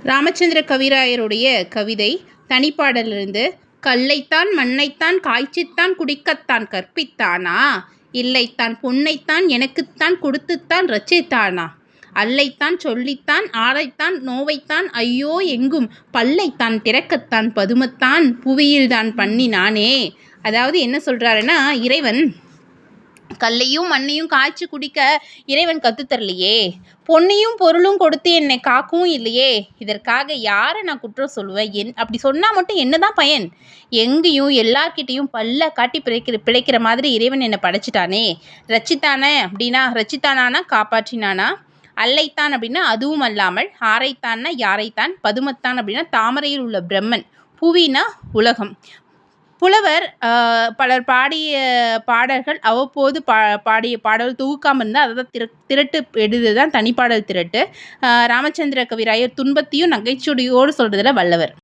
ராமச்சந்திர கவிராயருடைய கவிதை தனிப்பாடலிருந்து கல்லைத்தான் மண்ணைத்தான் காய்ச்சித்தான் குடிக்கத்தான் கற்பித்தானா, இல்லைத்தான் பொன்னைத்தான் எனக்குத்தான் கொடுத்துத்தான் ரட்சித்தானா, அல்லைத்தான் சொல்லித்தான் ஆரைத்தான் நோவைத்தான் ஐயோ எங்கும் பல்லைத்தான் திறக்கத்தான் பதுமத்தான் புவியில்தான் பண்ணினானே. அதாவது என்ன சொல்கிறாருன்னா, இறைவன் கல்லையும் மண்ணையும் காய்ச்சி குடிக்க இறைவன் கற்றுத்தரலையே, பொன்னையும் பொருளும் கொடுத்து என்னை காக்கவும் இல்லையே, இதற்காக யாரை நான் குற்றம் சொல்லுவேன்? அப்படி சொன்னால் மட்டும் என்ன தான் பயன்? எங்கேயும் எல்லார்கிட்டையும் பல்ல காட்டி பிழைக்கிற மாதிரி இறைவன் என்னை படைச்சிட்டானே. ரச்சித்தானே அப்படின்னா ரச்சித்தானா, காப்பாற்றினானா, அல்லைத்தான் அப்படின்னா அதுவும் அல்லாமல், ஆரைத்தான்னா யாரைத்தான், பதுமத்தான் அப்படின்னா தாமரையில் உள்ள பிரம்மன், புவினா உலகம். புலவர் பலர் பாடிய பாடல்கள் அவ்வப்போது பாடிய பாடல் தொகுக்காமல் இருந்தால் அதை தான் திரட்டு எழுது தான் தனிப்பாடல் திரட்டு. ராமச்சந்திர கவிராயர் துன்பத்தையும் நகைச்சுவையோடு சொல்கிறதுல வல்லவர்.